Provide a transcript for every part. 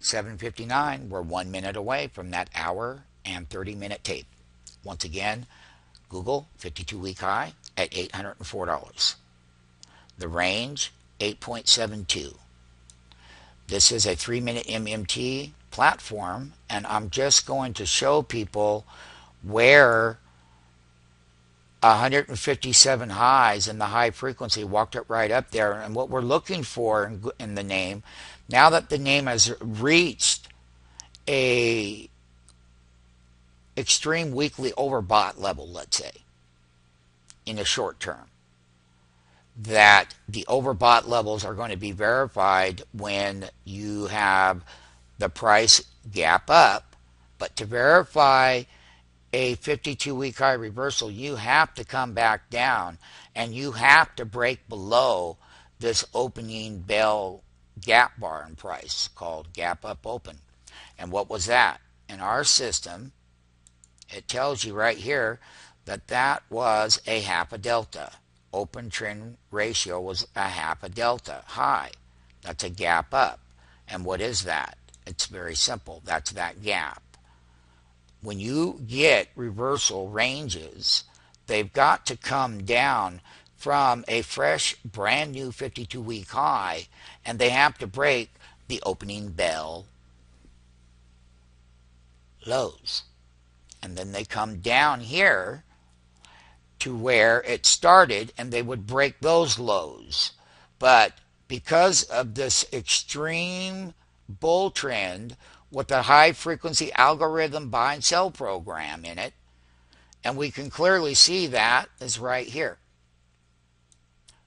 7:59, we're 1 minute away from that hour and 30-minute tape. Once again, Google 52-week high at $804. The range, 8.72. This is a 3-minute MMT platform, and I'm just going to show people where 157 highs in the high frequency walked it right up there. And what we're looking for in the name, now that the name has reached a extreme weekly overbought level, let's say, in the short term, that the overbought levels are going to be verified when you have the price gap up. But to verify a 52-week high reversal, you have to come back down and you have to break below this opening bell gap bar in price called gap up open. And what was that? In our system, it tells you right here that that was a half a delta. Open trend ratio was a half a delta high. That's a gap up. And what is that? It's very simple. That's that gap. When you get reversal ranges, they've got to come down from a fresh, brand new 52-week high, and they have to break the opening bell lows. And then they come down here to where it started, and they would break those lows. But because of this extreme bull trend with the high frequency algorithm buy and sell program in it, and we can clearly see that is right here.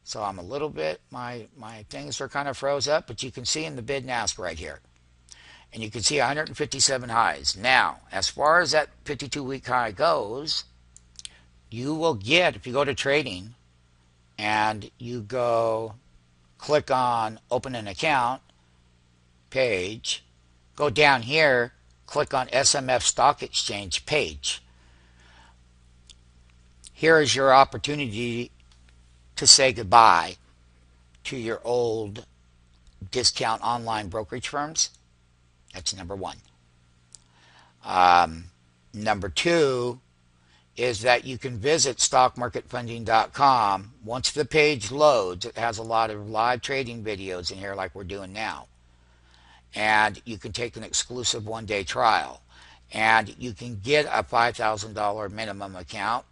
So I'm a little bit, my things are kind of froze up, but you can see in the bid and ask right here. And you can see 157 highs. Now, as far as that 52-week high goes, you will get, if you go to trading and you go click on open an account page, go down here, click on SMF Stock Exchange page. Here is your opportunity to say goodbye to your old discount online brokerage firms. That's number one. Number two is that you can visit stockmarketfunding.com. Once the page loads, it has a lot of live trading videos in here like we're doing now. And you can take an exclusive one-day trial. And you can get a $5,000 minimum account.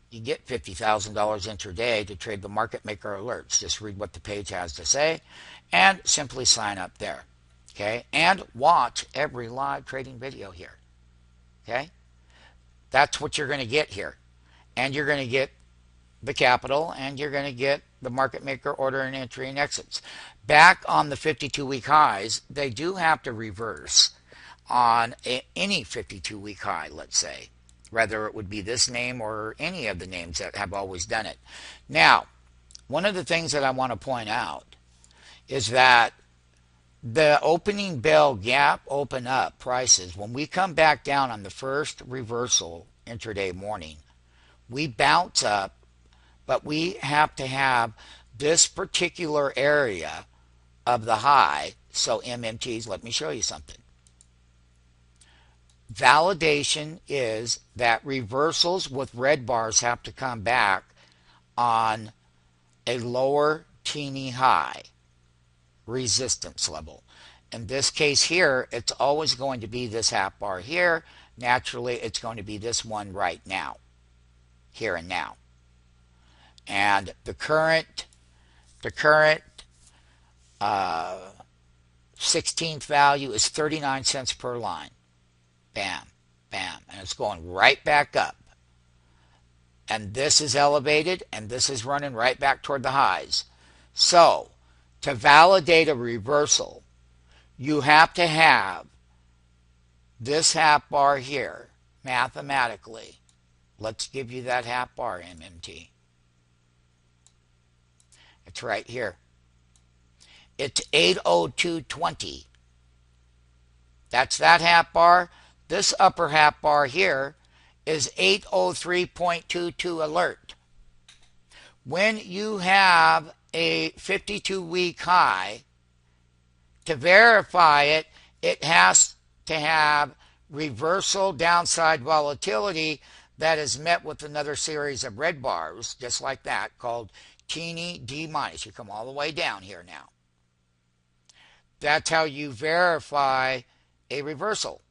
You get $50,000 intraday to trade the market maker alerts. Just read what the page has to say and simply sign up there. Okay? And watch every live trading video here. Okay? That's what you're going to get here. And you're going to get the capital, and you're going to get the market maker order and entry and exits. Back on the 52-week highs, they do have to reverse on any 52-week high, let's say. Whether it would be this name or any of the names that have always done it. Now, one of the things that I want to point out is that the opening bell gap open up prices, when we come back down on the first reversal intraday morning, we bounce up, but we have to have this particular area of the high. So MMTs, let me show you something. Validation is that reversals with red bars have to come back on a lower teeny high resistance level. In this case here, it's always going to be this half bar here. Naturally, it's going to be this one right now, here and now. And the current 16th value is 39 cents per line. Bam, bam, and it's going right back up. And this is elevated, and this is running right back toward the highs. So, to validate a reversal, you have to have this half bar here, mathematically. Let's give you that half bar, MMT. It's right here. It's 802.20. That's that half bar. This upper half bar here is 803.22 alert. When you have a 52-week high To verify it, it has to have reversal downside volatility that is met with another series of red bars, just like that, called teeny D minus. You come all the way down here now. That's how you verify a reversal.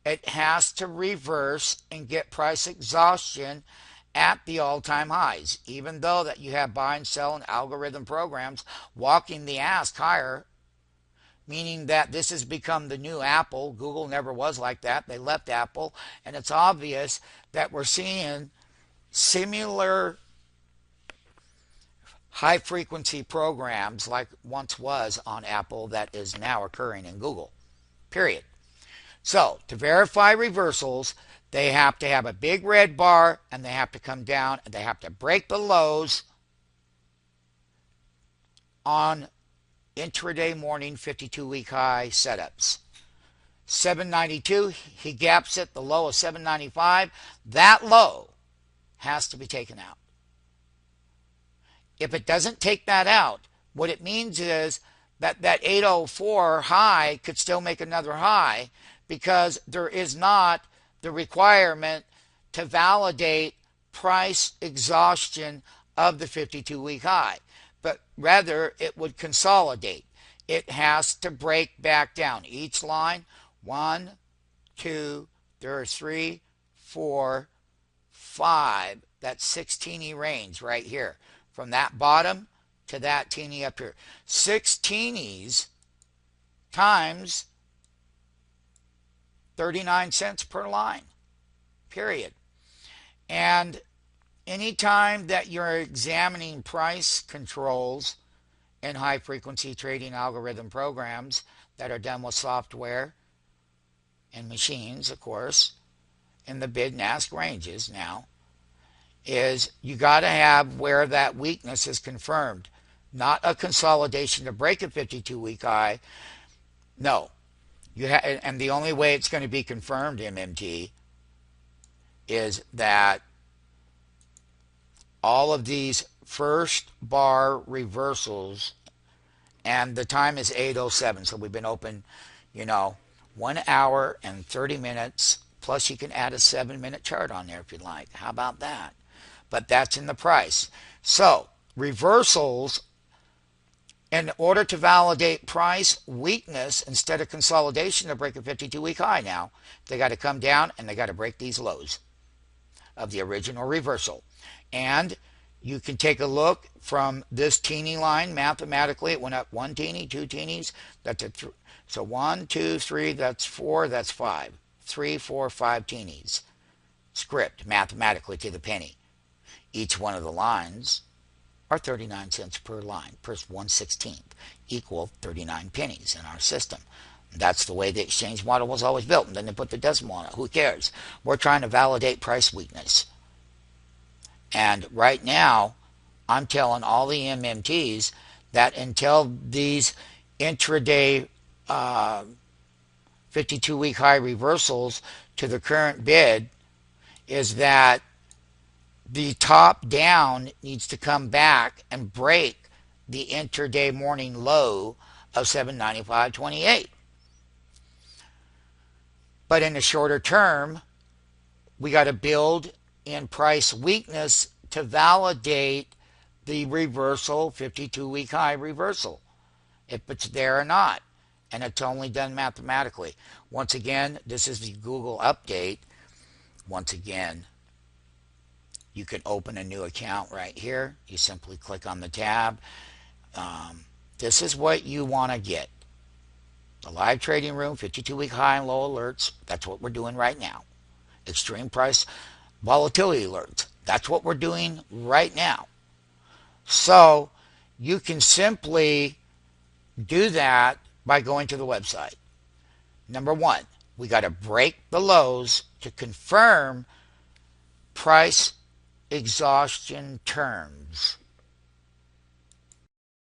It has to reverse and get price exhaustion at the all-time highs, even though that you have buy and sell and algorithm programs walking the ask higher, meaning that this has become the new Apple. Google never was like that. They left Apple, and it's obvious that we're seeing similar high frequency programs like once was on Apple that is now occurring in Google. Period. So, to verify reversals, they have to have a big red bar and they have to come down and they have to break the lows on intraday morning 52-week high setups. 792, he gaps it, the low of 795. That low has to be taken out. If it doesn't take that out, what it means is that that 804 high could still make another high because there is not the requirement to validate price exhaustion of the 52-week high, but rather it would consolidate. It has to break back down. Each line, 1, 2, there are 3, 4, 5. That's 6 teeny range right here. From that bottom to that teeny up here. 6 teenies times 39 cents per line. Period. And anytime that you're examining price controls in high frequency trading algorithm programs that are done with software and machines, of course, in the bid and ask ranges now, is you got to have where that weakness is confirmed, not a consolidation to break a 52-week high. No, and the only way it's going to be confirmed, MMT, is that all of these first bar reversals, and the time is 8:07, so we've been open, 1 hour and 30 minutes, plus you can add a 7-minute chart on there if you'd like. How about that? But that's in the price. So, reversals, in order to validate price weakness instead of consolidation to break a 52-week high now, they got to come down and they got to break these lows of the original reversal. And you can take a look from this teeny line mathematically. It went up 1 teeny, 2 teenies. That's so 1, 2, 3, that's 4, that's 5. 3, 4, 5 teenies. Script mathematically to the penny. Each one of the lines are 39 cents per line, per 1/16th, equal 39 pennies in our system. That's the way the exchange model was always built. And then they put the decimal on it. Who cares? We're trying to validate price weakness. And right now, I'm telling all the MMTs that until these intraday 52-week high reversals to the current bid, is that the top down needs to come back and break the intraday morning low of 795.28. But in the shorter term, we got to build in price weakness to validate the reversal, 52-week high reversal, if it's there or not. And it's only done mathematically. Once again, this is the Google update. Once again, you can open a new account right here. You simply click on the tab. This is what you want to get. The live trading room, 52-week high and low alerts. That's what we're doing right now. Extreme price volatility alerts. That's what we're doing right now. So you can simply do that by going to the website. Number one, we got to break the lows to confirm price exhaustion terms.